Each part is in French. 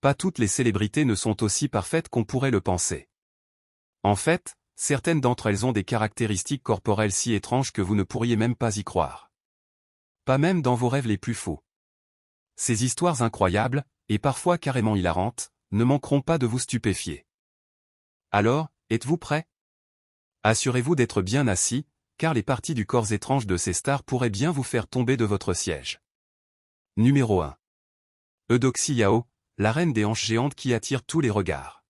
pas toutes les célébrités ne sont aussi parfaites qu'on pourrait le penser. En fait, certaines d'entre elles ont des caractéristiques corporelles si étranges que vous ne pourriez même pas y croire. Pas même dans vos rêves les plus fous. Ces histoires incroyables, et parfois carrément hilarantes, ne manqueront pas de vous stupéfier. Alors, êtes-vous prêts? Assurez-vous d'être bien assis, car les parties du corps étranges de ces stars pourraient bien vous faire tomber de votre siège. Numéro 1. Eudoxie Yao, la reine des hanches géantes qui attire tous les regards.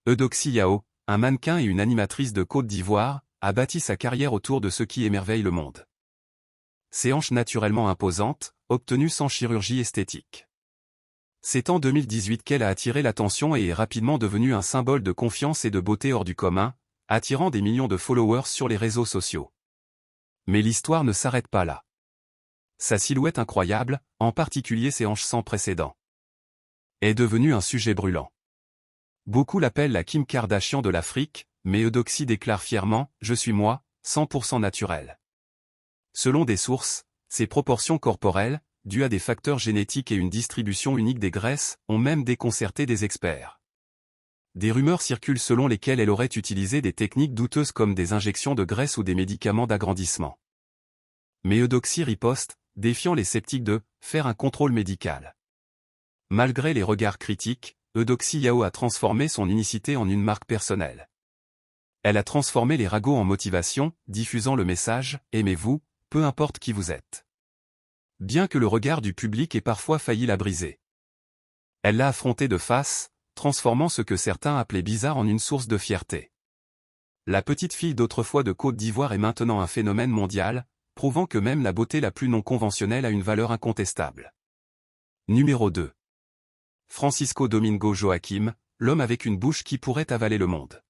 Eudoxie Yao, un mannequin et une animatrice de Côte d'Ivoire, a bâti sa carrière autour de ce qui émerveille le monde. Ses hanches naturellement imposantes, obtenues sans chirurgie esthétique. C'est en 2018 qu'elle a attiré l'attention et est rapidement devenue un symbole de confiance et de beauté hors du commun, attirant des millions de followers sur les réseaux sociaux. Mais l'histoire ne s'arrête pas là. Sa silhouette incroyable, en particulier ses hanches sans précédent, est devenue un sujet brûlant. Beaucoup l'appellent la Kim Kardashian de l'Afrique, mais Eudoxie déclare fièrement « Je suis moi, 100% naturel ». Selon des sources, ses proportions corporelles, dues à des facteurs génétiques et une distribution unique des graisses, ont même déconcerté des experts. Des rumeurs circulent selon lesquelles elle aurait utilisé des techniques douteuses comme des injections de graisse ou des médicaments d'agrandissement. Mais Eudoxie riposte, défiant les sceptiques de « faire un contrôle médical ». Malgré les regards critiques, Eudoxie Yao a transformé son unicité en une marque personnelle. Elle a transformé les ragots en motivation, diffusant le message « Aimez-vous, peu importe qui vous êtes ». Bien que le regard du public ait parfois failli la briser. Elle l'a affronté de face, transformant ce que certains appelaient bizarre en une source de fierté. La petite fille d'autrefois de Côte d'Ivoire est maintenant un phénomène mondial, prouvant que même la beauté la plus non conventionnelle a une valeur incontestable. Numéro 2. Francisco Domingo Joaquim, l'homme avec une bouche qui pourrait avaler le monde.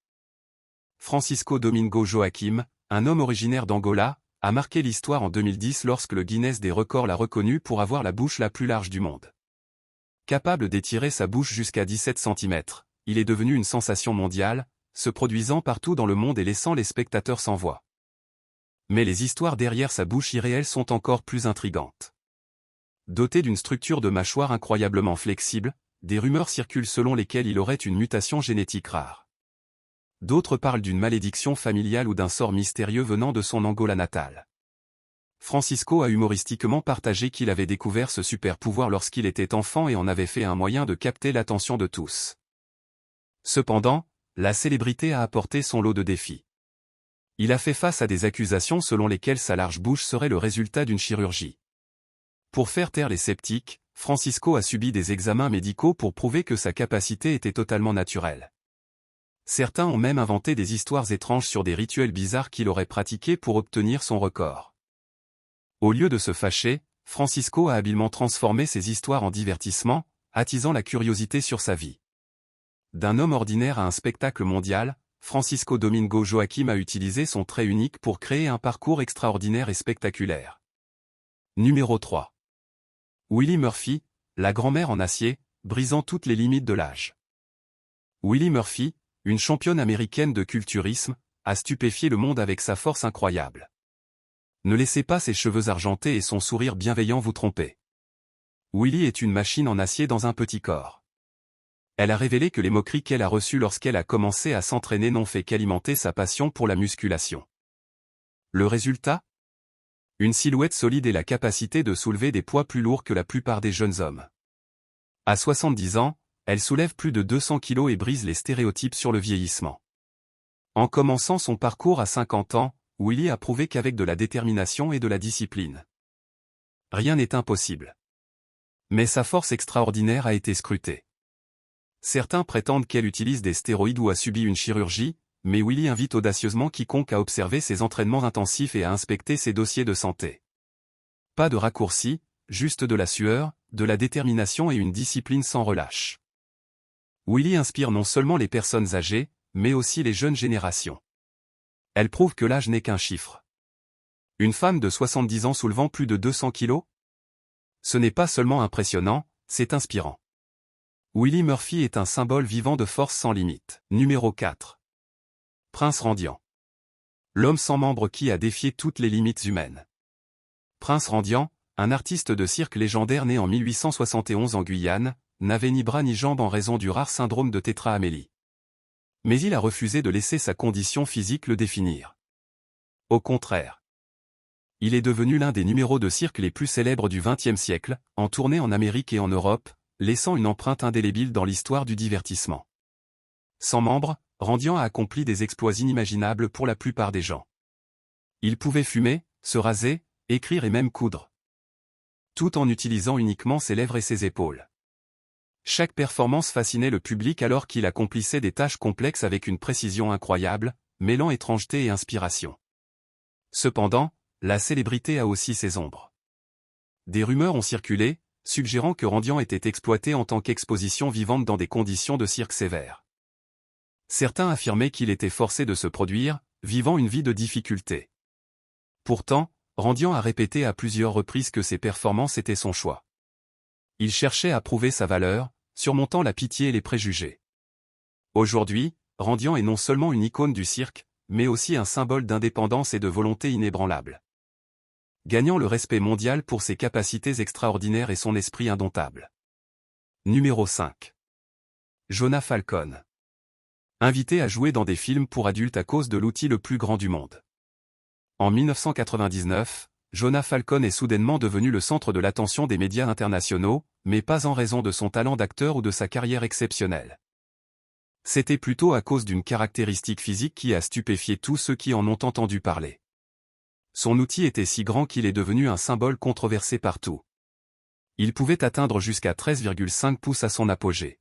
Francisco Domingo Joaquim, un homme originaire d'Angola, a marqué l'histoire en 2010 lorsque le Guinness des records l'a reconnu pour avoir la bouche la plus large du monde. Capable d'étirer sa bouche jusqu'à 17 cm, il est devenu une sensation mondiale, se produisant partout dans le monde et laissant les spectateurs sans voix. Mais les histoires derrière sa bouche irréelle sont encore plus intrigantes. Doté d'une structure de mâchoire incroyablement flexible, des rumeurs circulent selon lesquelles il aurait une mutation génétique rare. D'autres parlent d'une malédiction familiale ou d'un sort mystérieux venant de son Angola natale. Francisco a humoristiquement partagé qu'il avait découvert ce super pouvoir lorsqu'il était enfant et en avait fait un moyen de capter l'attention de tous. Cependant, la célébrité a apporté son lot de défis. Il a fait face à des accusations selon lesquelles sa large bouche serait le résultat d'une chirurgie. Pour faire taire les sceptiques, Francisco a subi des examens médicaux pour prouver que sa capacité était totalement naturelle. Certains ont même inventé des histoires étranges sur des rituels bizarres qu'il aurait pratiqués pour obtenir son record. Au lieu de se fâcher, Francisco a habilement transformé ses histoires en divertissement, attisant la curiosité sur sa vie. D'un homme ordinaire à un spectacle mondial, Francisco Domingo Joaquim a utilisé son trait unique pour créer un parcours extraordinaire et spectaculaire. Numéro 3. Willie Murphy, la grand-mère en acier, brisant toutes les limites de l'âge. Willie Murphy, une championne américaine de culturisme, a stupéfié le monde avec sa force incroyable. Ne laissez pas ses cheveux argentés et son sourire bienveillant vous tromper. Willie est une machine en acier dans un petit corps. Elle a révélé que les moqueries qu'elle a reçues lorsqu'elle a commencé à s'entraîner n'ont fait qu'alimenter sa passion pour la musculation. Le résultat? Une silhouette solide et la capacité de soulever des poids plus lourds que la plupart des jeunes hommes. À 70 ans, elle soulève plus de 200 kilos et brise les stéréotypes sur le vieillissement. En commençant son parcours à 50 ans, Willie a prouvé qu'avec de la détermination et de la discipline, rien n'est impossible. Mais sa force extraordinaire a été scrutée. Certains prétendent qu'elle utilise des stéroïdes ou a subi une chirurgie, mais Willie invite audacieusement quiconque à observer ses entraînements intensifs et à inspecter ses dossiers de santé. Pas de raccourcis, juste de la sueur, de la détermination et une discipline sans relâche. Willie inspire non seulement les personnes âgées, mais aussi les jeunes générations. Elle prouve que l'âge n'est qu'un chiffre. Une femme de 70 ans soulevant plus de 200 kilos? Ce n'est pas seulement impressionnant, c'est inspirant. Willie Murphy est un symbole vivant de force sans limite. Numéro 4. Prince Randian. L'homme sans membre qui a défié toutes les limites humaines. Prince Randian, un artiste de cirque légendaire né en 1871 en Guyane, n'avait ni bras ni jambes en raison du rare syndrome de tétra-amélie. Mais il a refusé de laisser sa condition physique le définir. Au contraire. Il est devenu l'un des numéros de cirque les plus célèbres du XXe siècle, en tournée en Amérique et en Europe, laissant une empreinte indélébile dans l'histoire du divertissement. Sans membre, Randian a accompli des exploits inimaginables pour la plupart des gens. Il pouvait fumer, se raser, écrire et même coudre. Tout en utilisant uniquement ses lèvres et ses épaules. Chaque performance fascinait le public alors qu'il accomplissait des tâches complexes avec une précision incroyable, mêlant étrangeté et inspiration. Cependant, la célébrité a aussi ses ombres. Des rumeurs ont circulé, suggérant que Randian était exploité en tant qu'exposition vivante dans des conditions de cirque sévères. Certains affirmaient qu'il était forcé de se produire, vivant une vie de difficulté. Pourtant, Randian a répété à plusieurs reprises que ses performances étaient son choix. Il cherchait à prouver sa valeur, surmontant la pitié et les préjugés. Aujourd'hui, Randian est non seulement une icône du cirque, mais aussi un symbole d'indépendance et de volonté inébranlable. Gagnant le respect mondial pour ses capacités extraordinaires et son esprit indomptable. Numéro 5. Jonah Falcon. Invité à jouer dans des films pour adultes à cause de l'outil le plus grand du monde. En 1999, Jonah Falcon est soudainement devenu le centre de l'attention des médias internationaux, mais pas en raison de son talent d'acteur ou de sa carrière exceptionnelle. C'était plutôt à cause d'une caractéristique physique qui a stupéfié tous ceux qui en ont entendu parler. Son outil était si grand qu'il est devenu un symbole controversé partout. Il pouvait atteindre jusqu'à 13,5 pouces à son apogée.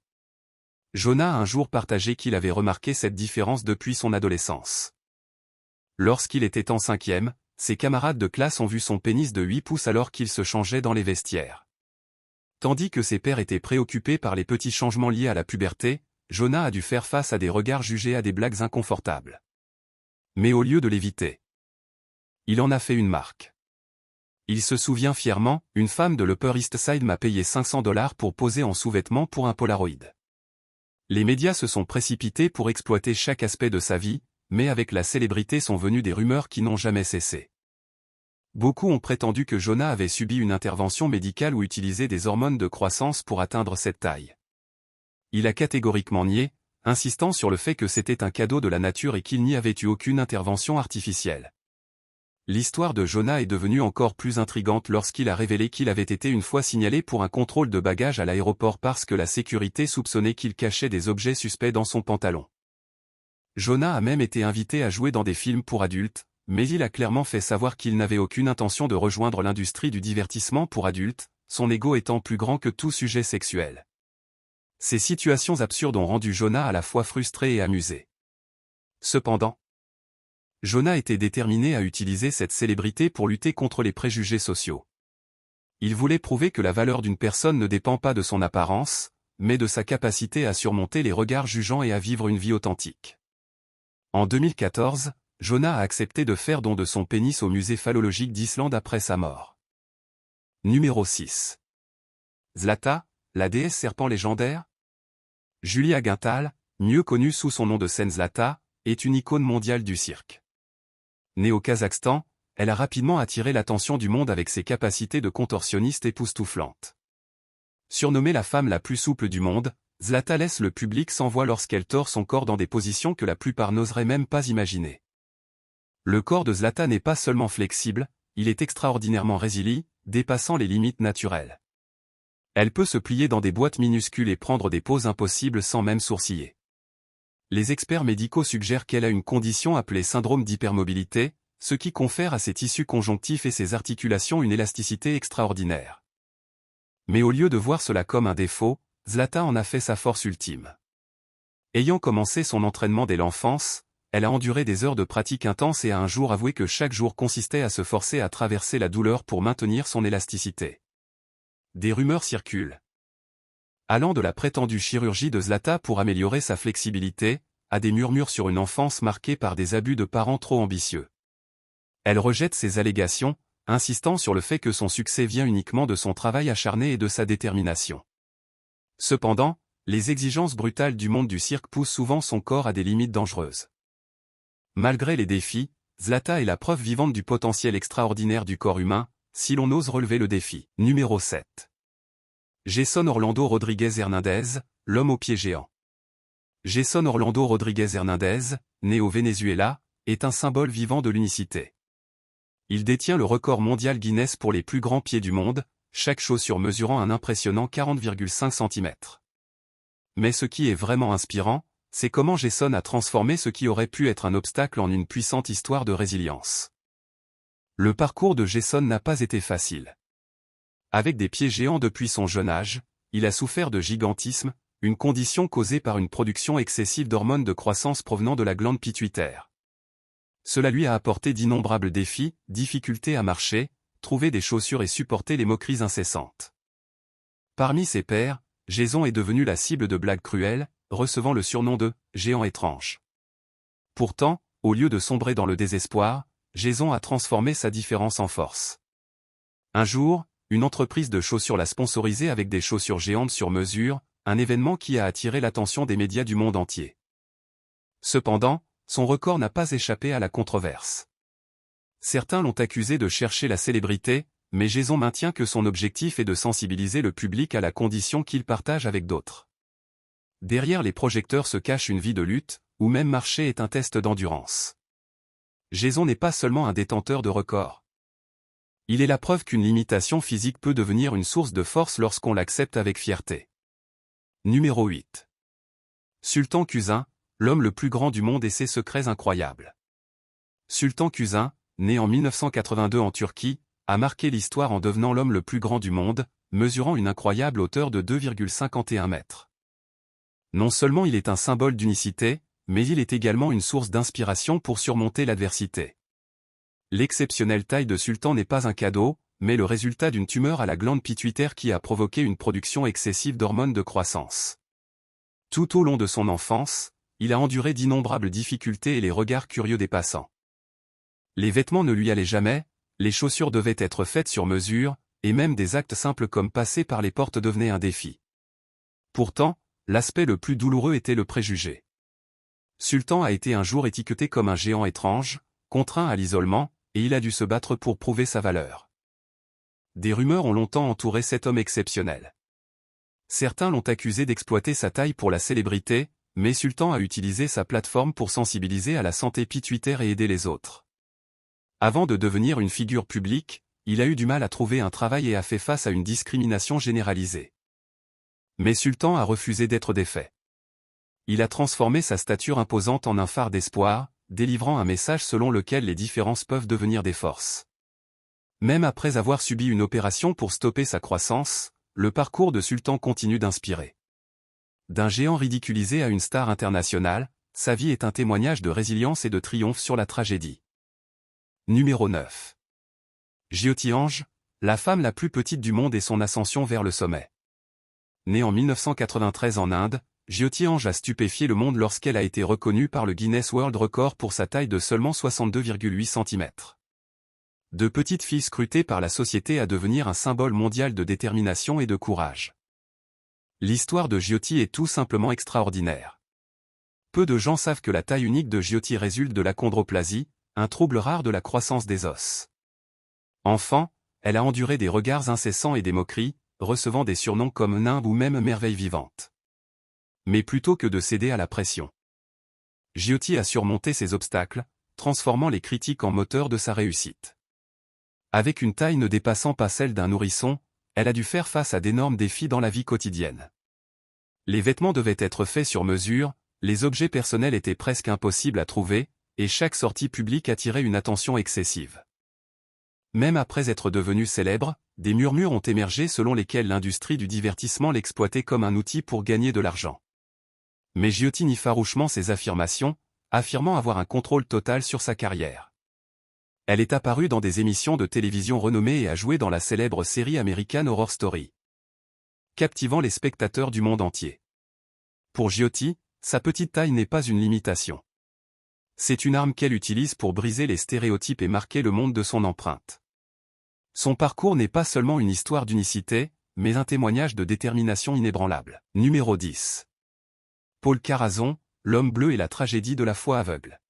Jonah a un jour partagé qu'il avait remarqué cette différence depuis son adolescence. Lorsqu'il était en 5e, ses camarades de classe ont vu son pénis de 8 pouces alors qu'il se changeait dans les vestiaires. Tandis que ses pairs étaient préoccupés par les petits changements liés à la puberté, Jonah a dû faire face à des regards jugés à des blagues inconfortables. Mais au lieu de l'éviter, il en a fait une marque. Il se souvient fièrement, une femme de l'Upper East Side m'a payé $500 pour poser en sous-vêtements pour un Polaroid. Les médias se sont précipités pour exploiter chaque aspect de sa vie, mais avec la célébrité sont venues des rumeurs qui n'ont jamais cessé. Beaucoup ont prétendu que Jonah avait subi une intervention médicale ou utilisé des hormones de croissance pour atteindre cette taille. Il a catégoriquement nié, insistant sur le fait que c'était un cadeau de la nature et qu'il n'y avait eu aucune intervention artificielle. L'histoire de Jonah est devenue encore plus intrigante lorsqu'il a révélé qu'il avait été une fois signalé pour un contrôle de bagages à l'aéroport parce que la sécurité soupçonnait qu'il cachait des objets suspects dans son pantalon. Jonah a même été invité à jouer dans des films pour adultes, mais il a clairement fait savoir qu'il n'avait aucune intention de rejoindre l'industrie du divertissement pour adultes, son ego étant plus grand que tout sujet sexuel. Ces situations absurdes ont rendu Jonah à la fois frustré et amusé. Cependant, Jonah était déterminé à utiliser cette célébrité pour lutter contre les préjugés sociaux. Il voulait prouver que la valeur d'une personne ne dépend pas de son apparence, mais de sa capacité à surmonter les regards jugeants et à vivre une vie authentique. En 2014, Jonah a accepté de faire don de son pénis au musée phallologique d'Islande après sa mort. Numéro 6. Zlata, la déesse serpent légendaire? Julia Guintal, mieux connue sous son nom de scène Zlata, est une icône mondiale du cirque. Née au Kazakhstan, elle a rapidement attiré l'attention du monde avec ses capacités de contorsionniste époustouflantes. Surnommée la femme la plus souple du monde, Zlata laisse le public sans voix lorsqu'elle tord son corps dans des positions que la plupart n'oseraient même pas imaginer. Le corps de Zlata n'est pas seulement flexible, il est extraordinairement résilient, dépassant les limites naturelles. Elle peut se plier dans des boîtes minuscules et prendre des poses impossibles sans même sourciller. Les experts médicaux suggèrent qu'elle a une condition appelée syndrome d'hypermobilité, ce qui confère à ses tissus conjonctifs et ses articulations une élasticité extraordinaire. Mais au lieu de voir cela comme un défaut, Zlata en a fait sa force ultime. Ayant commencé son entraînement dès l'enfance, elle a enduré des heures de pratique intense et a un jour avoué que chaque jour consistait à se forcer à traverser la douleur pour maintenir son élasticité. Des rumeurs circulent. Allant de la prétendue chirurgie de Zlata pour améliorer sa flexibilité, à des murmures sur une enfance marquée par des abus de parents trop ambitieux. Elle rejette ces allégations, insistant sur le fait que son succès vient uniquement de son travail acharné et de sa détermination. Cependant, les exigences brutales du monde du cirque poussent souvent son corps à des limites dangereuses. Malgré les défis, Zlata est la preuve vivante du potentiel extraordinaire du corps humain, si l'on ose relever le défi. Numéro 7. Jason Orlando Rodriguez Hernández, l'homme au pied géant. Jason Orlando Rodriguez Hernández, né au Venezuela, est un symbole vivant de l'unicité. Il détient le record mondial Guinness pour les plus grands pieds du monde, chaque chaussure mesurant un impressionnant 40,5 cm. Mais ce qui est vraiment inspirant, c'est comment Jason a transformé ce qui aurait pu être un obstacle en une puissante histoire de résilience. Le parcours de Jason n'a pas été facile. Avec des pieds géants depuis son jeune âge, il a souffert de gigantisme, une condition causée par une production excessive d'hormones de croissance provenant de la glande pituitaire. Cela lui a apporté d'innombrables défis, difficultés à marcher, trouver des chaussures et supporter les moqueries incessantes. Parmi ses pairs, Jason est devenu la cible de blagues cruelles, recevant le surnom de « géant étrange ». Pourtant, au lieu de sombrer dans le désespoir, Jason a transformé sa différence en force. Un jour, une entreprise de chaussures l'a sponsorisé avec des chaussures géantes sur mesure, un événement qui a attiré l'attention des médias du monde entier. Cependant, son record n'a pas échappé à la controverse. Certains l'ont accusé de chercher la célébrité, mais Jason maintient que son objectif est de sensibiliser le public à la condition qu'il partage avec d'autres. Derrière les projecteurs se cache une vie de lutte, où même marcher est un test d'endurance. Jason n'est pas seulement un détenteur de records. Il est la preuve qu'une limitation physique peut devenir une source de force lorsqu'on l'accepte avec fierté. Numéro 8. Sultan Quzin, l'homme le plus grand du monde et ses secrets incroyables. Sultan Quzin, né en 1982 en Turquie, a marqué l'histoire en devenant l'homme le plus grand du monde, mesurant une incroyable hauteur de 2,51 mètres. Non seulement il est un symbole d'unicité, mais il est également une source d'inspiration pour surmonter l'adversité. L'exceptionnelle taille de Sultan n'est pas un cadeau, mais le résultat d'une tumeur à la glande pituitaire qui a provoqué une production excessive d'hormones de croissance. Tout au long de son enfance, il a enduré d'innombrables difficultés et les regards curieux des passants. Les vêtements ne lui allaient jamais, les chaussures devaient être faites sur mesure, et même des actes simples comme passer par les portes devenaient un défi. Pourtant, l'aspect le plus douloureux était le préjugé. Sultan a été un jour étiqueté comme un géant étrange, contraint à l'isolement, et il a dû se battre pour prouver sa valeur. Des rumeurs ont longtemps entouré cet homme exceptionnel. Certains l'ont accusé d'exploiter sa taille pour la célébrité, mais Sultan a utilisé sa plateforme pour sensibiliser à la santé pituitaire et aider les autres. Avant de devenir une figure publique, il a eu du mal à trouver un travail et a fait face à une discrimination généralisée. Mais Sultan a refusé d'être défait. Il a transformé sa stature imposante en un phare d'espoir, délivrant un message selon lequel les différences peuvent devenir des forces. Même après avoir subi une opération pour stopper sa croissance, le parcours de Sultan continue d'inspirer. D'un géant ridiculisé à une star internationale, sa vie est un témoignage de résilience et de triomphe sur la tragédie. Numéro 9. Jyoti Ange, la femme la plus petite du monde et son ascension vers le sommet. Née en 1993 en Inde, Jyoti Ange a stupéfié le monde lorsqu'elle a été reconnue par le Guinness World Record pour sa taille de seulement 62,8 cm. De petite fille scrutée par la société à devenir un symbole mondial de détermination et de courage. L'histoire de Jyoti est tout simplement extraordinaire. Peu de gens savent que la taille unique de Jyoti résulte de l'achondroplasie, un trouble rare de la croissance des os. Enfant, elle a enduré des regards incessants et des moqueries, recevant des surnoms comme nimbe ou même merveille vivante. Mais plutôt que de céder à la pression, Jyoti a surmonté ces obstacles, transformant les critiques en moteur de sa réussite. Avec une taille ne dépassant pas celle d'un nourrisson, elle a dû faire face à d'énormes défis dans la vie quotidienne. Les vêtements devaient être faits sur mesure, les objets personnels étaient presque impossibles à trouver, et chaque sortie publique attirait une attention excessive. Même après être devenue célèbre, des murmures ont émergé selon lesquels l'industrie du divertissement l'exploitait comme un outil pour gagner de l'argent. Mais Jyoti nie farouchement ces affirmations, affirmant avoir un contrôle total sur sa carrière. Elle est apparue dans des émissions de télévision renommées et a joué dans la célèbre série American Horror Story, captivant les spectateurs du monde entier. Pour Jyoti, sa petite taille n'est pas une limitation. C'est une arme qu'elle utilise pour briser les stéréotypes et marquer le monde de son empreinte. Son parcours n'est pas seulement une histoire d'unicité, mais un témoignage de détermination inébranlable. Numéro 10. Paul Carazon, l'homme bleu et la tragédie de la foi aveugle.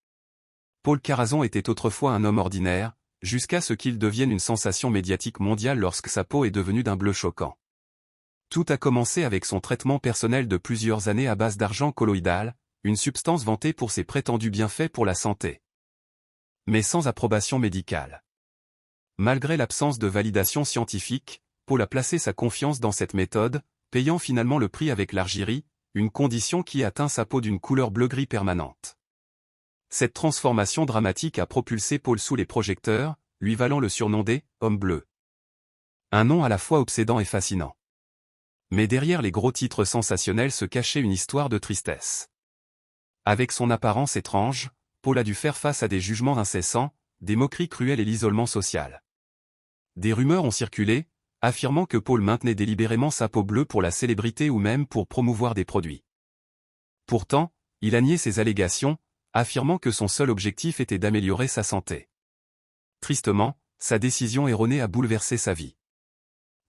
Paul Carazon était autrefois un homme ordinaire, jusqu'à ce qu'il devienne une sensation médiatique mondiale lorsque sa peau est devenue d'un bleu choquant. Tout a commencé avec son traitement personnel de plusieurs années à base d'argent colloïdal, une substance vantée pour ses prétendus bienfaits pour la santé. Mais sans approbation médicale. Malgré l'absence de validation scientifique, Paul a placé sa confiance dans cette méthode, payant finalement le prix avec l'argyrie, une condition qui atteint sa peau d'une couleur bleu-gris permanente. Cette transformation dramatique a propulsé Paul sous les projecteurs, lui valant le surnom d'« Homme bleu ». Un nom à la fois obsédant et fascinant. Mais derrière les gros titres sensationnels se cachait une histoire de tristesse. Avec son apparence étrange, Paul a dû faire face à des jugements incessants, des moqueries cruelles et l'isolement social. Des rumeurs ont circulé, affirmant que Paul maintenait délibérément sa peau bleue pour la célébrité ou même pour promouvoir des produits. Pourtant, il a nié ces allégations, affirmant que son seul objectif était d'améliorer sa santé. Tristement, sa décision erronée a bouleversé sa vie.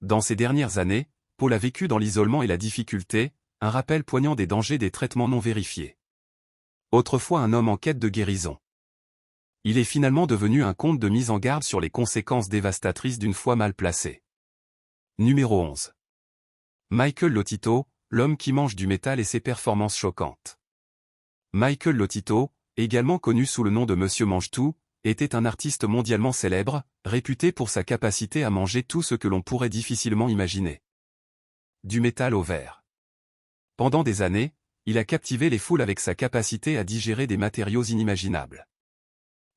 Dans ces dernières années, Paul a vécu dans l'isolement et la difficulté, un rappel poignant des dangers des traitements non vérifiés. Autrefois un homme en quête de guérison. Il est finalement devenu un conte de mise en garde sur les conséquences dévastatrices d'une foi mal placée. Numéro 11. Michael Lotito, l'homme qui mange du métal et ses performances choquantes. Michael Lotito, également connu sous le nom de Monsieur Mange-Tout, était un artiste mondialement célèbre, réputé pour sa capacité à manger tout ce que l'on pourrait difficilement imaginer. Du métal au verre. Pendant des années, il a captivé les foules avec sa capacité à digérer des matériaux inimaginables.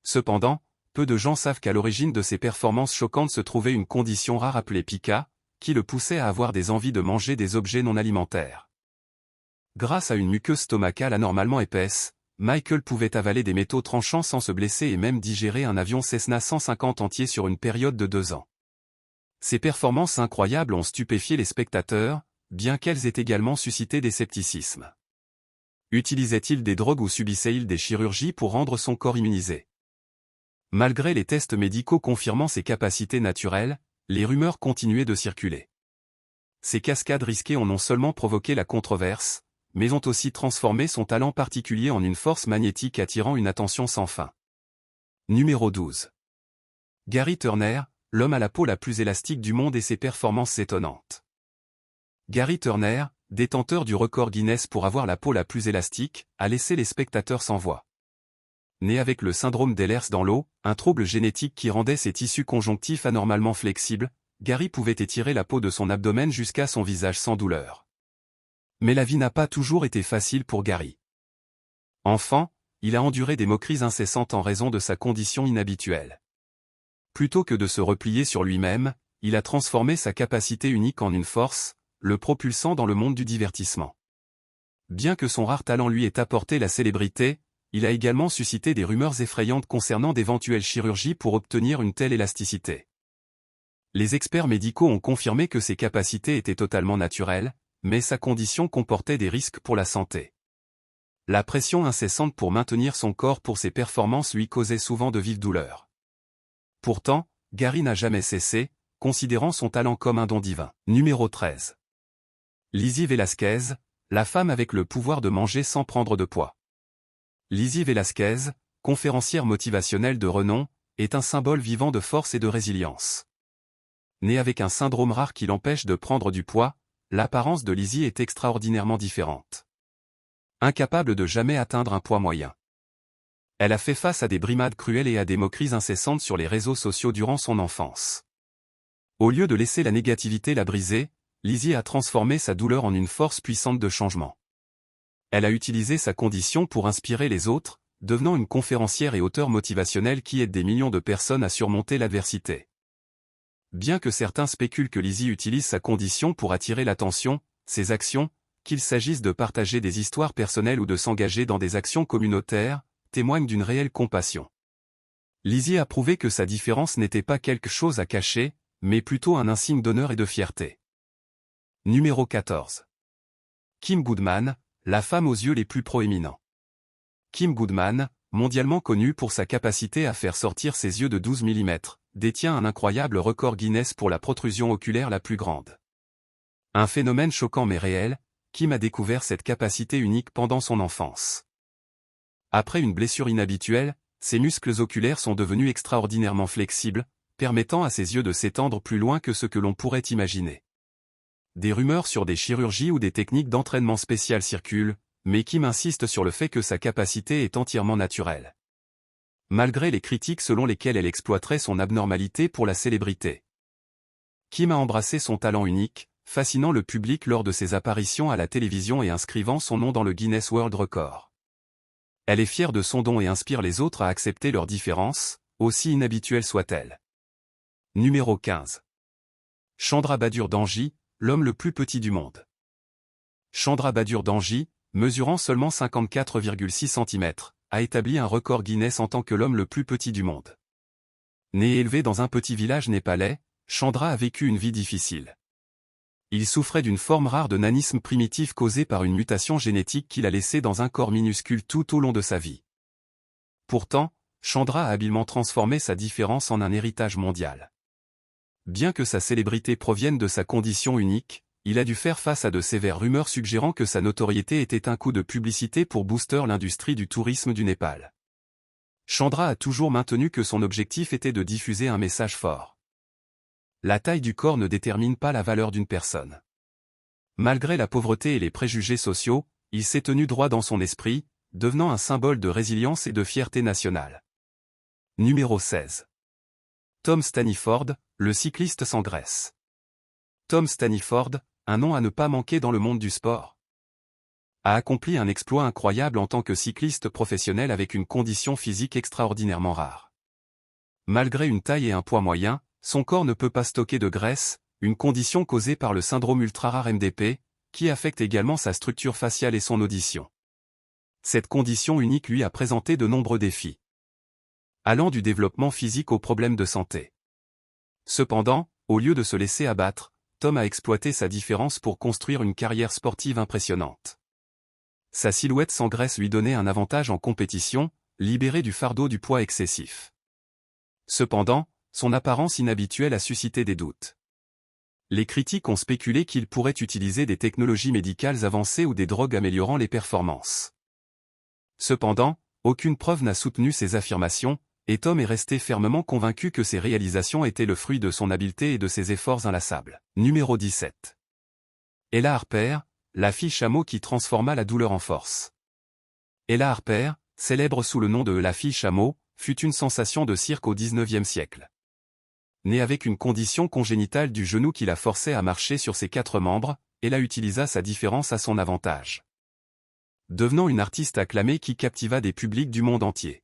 Cependant, peu de gens savent qu'à l'origine de ces performances choquantes se trouvait une condition rare appelée pica, qui le poussait à avoir des envies de manger des objets non alimentaires. Grâce à une muqueuse stomacale anormalement épaisse, Michael pouvait avaler des métaux tranchants sans se blesser et même digérer un avion Cessna 150 entier sur une période de 2 ans. Ces performances incroyables ont stupéfié les spectateurs, bien qu'elles aient également suscité des scepticismes. Utilisait-il des drogues ou subissait-il des chirurgies pour rendre son corps immunisé? Malgré les tests médicaux confirmant ses capacités naturelles, les rumeurs continuaient de circuler. Ces cascades risquées ont non seulement provoqué la controverse, mais ont aussi transformé son talent particulier en une force magnétique attirant une attention sans fin. Numéro 12. Gary Turner, l'homme à la peau la plus élastique du monde et ses performances étonnantes. Gary Turner, détenteur du record Guinness pour avoir la peau la plus élastique, a laissé les spectateurs sans voix. Né avec le syndrome d'Ehlers dans l'eau, un trouble génétique qui rendait ses tissus conjonctifs anormalement flexibles, Gary pouvait étirer la peau de son abdomen jusqu'à son visage sans douleur. Mais la vie n'a pas toujours été facile pour Gary. Enfant, il a enduré des moqueries incessantes en raison de sa condition inhabituelle. Plutôt que de se replier sur lui-même, il a transformé sa capacité unique en une force, le propulsant dans le monde du divertissement. Bien que son rare talent lui ait apporté la célébrité, il a également suscité des rumeurs effrayantes concernant d'éventuelles chirurgies pour obtenir une telle élasticité. Les experts médicaux ont confirmé que ses capacités étaient totalement naturelles, mais sa condition comportait des risques pour la santé. La pression incessante pour maintenir son corps pour ses performances lui causait souvent de vives douleurs. Pourtant, Gary n'a jamais cessé, considérant son talent comme un don divin. Numéro 13. Lizzie Velasquez, la femme avec le pouvoir de manger sans prendre de poids. Lizzie Velasquez, conférencière motivationnelle de renom, est un symbole vivant de force et de résilience. Née avec un syndrome rare qui l'empêche de prendre du poids, l'apparence de Lizzie est extraordinairement différente. Incapable de jamais atteindre un poids moyen. Elle a fait face à des brimades cruelles et à des moqueries incessantes sur les réseaux sociaux durant son enfance. Au lieu de laisser la négativité la briser, Lizzie a transformé sa douleur en une force puissante de changement. Elle a utilisé sa condition pour inspirer les autres, devenant une conférencière et auteure motivationnelle qui aide des millions de personnes à surmonter l'adversité. Bien que certains spéculent que Lizzie utilise sa condition pour attirer l'attention, ses actions, qu'il s'agisse de partager des histoires personnelles ou de s'engager dans des actions communautaires, témoignent d'une réelle compassion. Lizzie a prouvé que sa différence n'était pas quelque chose à cacher, mais plutôt un insigne d'honneur et de fierté. Numéro 14. Kim Goodman, la femme aux yeux les plus proéminents. Kim Goodman, mondialement connue pour sa capacité à faire sortir ses yeux de 12 mm, détient un incroyable record Guinness pour la protrusion oculaire la plus grande. Un phénomène choquant mais réel, Kim a découvert cette capacité unique pendant son enfance. Après une blessure inhabituelle, ses muscles oculaires sont devenus extraordinairement flexibles, permettant à ses yeux de s'étendre plus loin que ce que l'on pourrait imaginer. Des rumeurs sur des chirurgies ou des techniques d'entraînement spéciales circulent, mais Kim insiste sur le fait que sa capacité est entièrement naturelle. Malgré les critiques selon lesquelles elle exploiterait son abnormalité pour la célébrité. Kim a embrassé son talent unique, fascinant le public lors de ses apparitions à la télévision et inscrivant son nom dans le Guinness World Record. Elle est fière de son don et inspire les autres à accepter leurs différences, aussi inhabituelles soient-elles. Numéro 15. Chandra Badur-Danji, l'homme le plus petit du monde. Chandra Badur-Danji, mesurant seulement 54,6 cm, a établi un record Guinness en tant que l'homme le plus petit du monde. Né et élevé dans un petit village népalais, Chandra a vécu une vie difficile. Il souffrait d'une forme rare de nanisme primitif causée par une mutation génétique qu'il a laissée dans un corps minuscule tout au long de sa vie. Pourtant, Chandra a habilement transformé sa différence en un héritage mondial. Bien que sa célébrité provienne de sa condition unique, il a dû faire face à de sévères rumeurs suggérant que sa notoriété était un coup de publicité pour booster l'industrie du tourisme du Népal. Chandra a toujours maintenu que son objectif était de diffuser un message fort. La taille du corps ne détermine pas la valeur d'une personne. Malgré la pauvreté et les préjugés sociaux, il s'est tenu droit dans son esprit, devenant un symbole de résilience et de fierté nationale. Numéro 16. Tom Staniford, le cycliste sans graisse. Tom Staniford, un nom à ne pas manquer dans le monde du sport, a accompli un exploit incroyable en tant que cycliste professionnel avec une condition physique extraordinairement rare. Malgré une taille et un poids moyens, son corps ne peut pas stocker de graisse, une condition causée par le syndrome ultra-rare MDP, qui affecte également sa structure faciale et son audition. Cette condition unique lui a présenté de nombreux défis, allant du développement physique aux problèmes de santé. Cependant, au lieu de se laisser abattre, Tom a exploité sa différence pour construire une carrière sportive impressionnante. Sa silhouette sans graisse lui donnait un avantage en compétition, libéré du fardeau du poids excessif. Cependant, son apparence inhabituelle a suscité des doutes. Les critiques ont spéculé qu'il pourrait utiliser des technologies médicales avancées ou des drogues améliorant les performances. Cependant, aucune preuve n'a soutenu ces affirmations, et Tom est resté fermement convaincu que ses réalisations étaient le fruit de son habileté et de ses efforts inlassables. Numéro 17. Ella Harper, la fille chameau qui transforma la douleur en force. Ella Harper, célèbre sous le nom de la fille chameau, fut une sensation de cirque au XIXe siècle. Née avec une condition congénitale du genou qui la forçait à marcher sur ses 4 membres, Ella utilisa sa différence à son avantage, devenant une artiste acclamée qui captiva des publics du monde entier.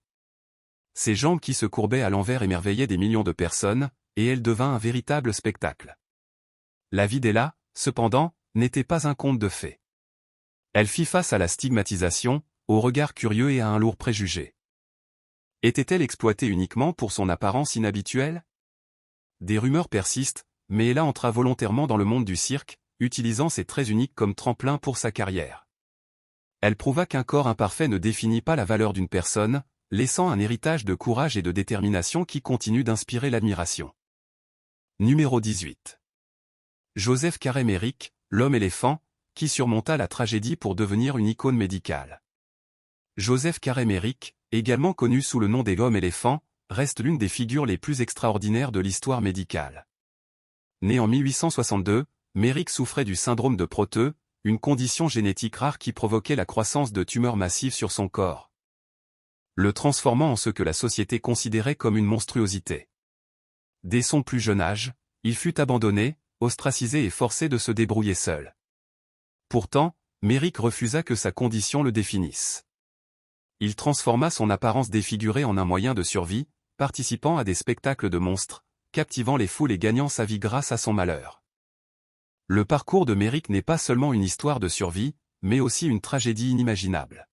Ses jambes qui se courbaient à l'envers émerveillaient des millions de personnes, et elle devint un véritable spectacle. La vie d'Ella, cependant, n'était pas un conte de fées. Elle fit face à la stigmatisation, au regard curieux et à un lourd préjugé. Était-elle exploitée uniquement pour son apparence inhabituelle? Des rumeurs persistent, mais Ella entra volontairement dans le monde du cirque, utilisant ses traits uniques comme tremplin pour sa carrière. Elle prouva qu'un corps imparfait ne définit pas la valeur d'une personne, laissant un héritage de courage et de détermination qui continue d'inspirer l'admiration. Numéro 18. Joseph Carey-Merrick, l'homme éléphant, qui surmonta la tragédie pour devenir une icône médicale. Joseph Carey-Merrick, également connu sous le nom des l'homme éléphant, reste l'une des figures les plus extraordinaires de l'histoire médicale. Né en 1862, Merrick souffrait du syndrome de Proteux, une condition génétique rare qui provoquait la croissance de tumeurs massives sur son corps, le transformant en ce que la société considérait comme une monstruosité. Dès son plus jeune âge, il fut abandonné, ostracisé et forcé de se débrouiller seul. Pourtant, Merrick refusa que sa condition le définisse. Il transforma son apparence défigurée en un moyen de survie, participant à des spectacles de monstres, captivant les foules et gagnant sa vie grâce à son malheur. Le parcours de Merrick n'est pas seulement une histoire de survie, mais aussi une tragédie inimaginable.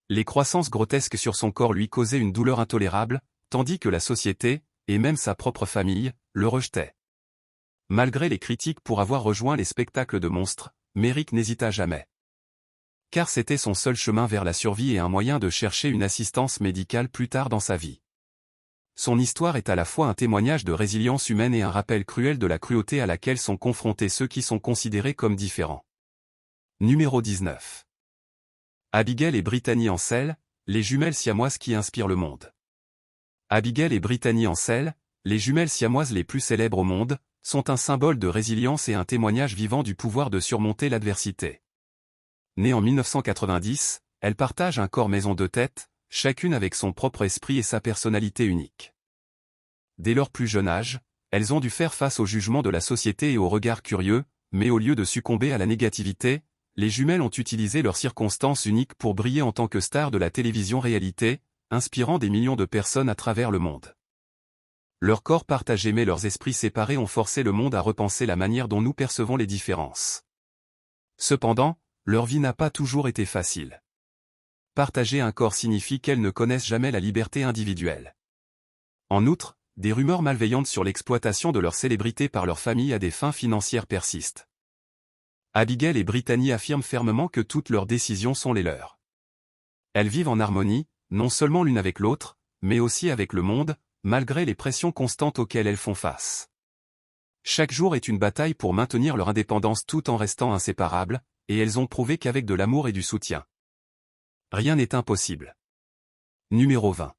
Les croissances grotesques sur son corps lui causaient une douleur intolérable, tandis que la société, et même sa propre famille, le rejetaient. Malgré les critiques pour avoir rejoint les spectacles de monstres, Merrick n'hésita jamais. Car c'était son seul chemin vers la survie et un moyen de chercher une assistance médicale plus tard dans sa vie. Son histoire est à la fois un témoignage de résilience humaine et un rappel cruel de la cruauté à laquelle sont confrontés ceux qui sont considérés comme différents. Numéro 19. Abigail et Brittany Ansell, les jumelles siamoises qui inspirent le monde. Abigail et Brittany Ansell, les jumelles siamoises les plus célèbres au monde, sont un symbole de résilience et un témoignage vivant du pouvoir de surmonter l'adversité. Nées en 1990, elles partagent un corps maison de tête, chacune avec son propre esprit et sa personnalité unique. Dès leur plus jeune âge, elles ont dû faire face au jugement de la société et aux regards curieux, mais au lieu de succomber à la négativité, les jumelles ont utilisé leurs circonstances uniques pour briller en tant que stars de la télévision-réalité, inspirant des millions de personnes à travers le monde. Leurs corps partagés mais leurs esprits séparés ont forcé le monde à repenser la manière dont nous percevons les différences. Cependant, leur vie n'a pas toujours été facile. Partager un corps signifie qu'elles ne connaissent jamais la liberté individuelle. En outre, des rumeurs malveillantes sur l'exploitation de leur célébrité par leur famille à des fins financières persistent. Abigail et Brittany affirment fermement que toutes leurs décisions sont les leurs. Elles vivent en harmonie, non seulement l'une avec l'autre, mais aussi avec le monde, malgré les pressions constantes auxquelles elles font face. Chaque jour est une bataille pour maintenir leur indépendance tout en restant inséparables, et elles ont prouvé qu'avec de l'amour et du soutien, rien n'est impossible. Numéro 20.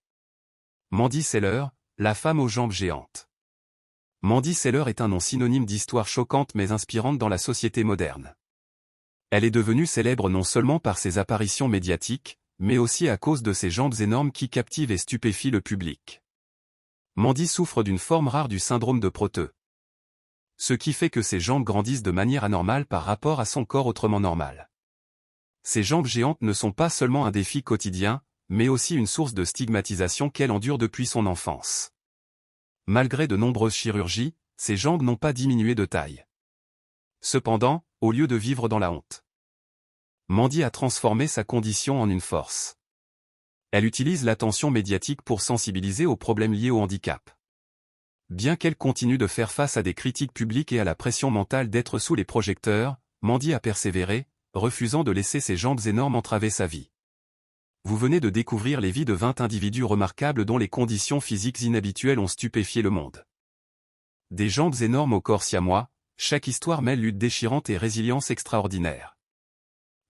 Mandy Seller, la femme aux jambes géantes. Mandy Seller est un nom synonyme d'histoire choquante mais inspirante dans la société moderne. Elle est devenue célèbre non seulement par ses apparitions médiatiques, mais aussi à cause de ses jambes énormes qui captivent et stupéfient le public. Mandy souffre d'une forme rare du syndrome de Proteus. Ce qui fait que ses jambes grandissent de manière anormale par rapport à son corps autrement normal. Ses jambes géantes ne sont pas seulement un défi quotidien, mais aussi une source de stigmatisation qu'elle endure depuis son enfance. Malgré de nombreuses chirurgies, ses jambes n'ont pas diminué de taille. Cependant, au lieu de vivre dans la honte, Mandy a transformé sa condition en une force. Elle utilise l'attention médiatique pour sensibiliser aux problèmes liés au handicap. Bien qu'elle continue de faire face à des critiques publiques et à la pression mentale d'être sous les projecteurs, Mandy a persévéré, refusant de laisser ses jambes énormes entraver sa vie. Vous venez de découvrir les vies de 20 individus remarquables dont les conditions physiques inhabituelles ont stupéfié le monde. Des jambes énormes au corps siamois, chaque histoire mêle lutte déchirante et résilience extraordinaire.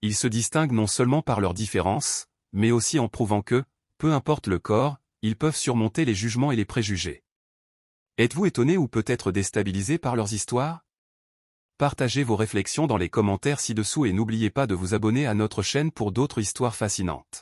Ils se distinguent non seulement par leurs différences, mais aussi en prouvant que, peu importe le corps, ils peuvent surmonter les jugements et les préjugés. Êtes-vous étonné ou peut-être déstabilisé par leurs histoires? Partagez vos réflexions dans les commentaires ci-dessous et n'oubliez pas de vous abonner à notre chaîne pour d'autres histoires fascinantes.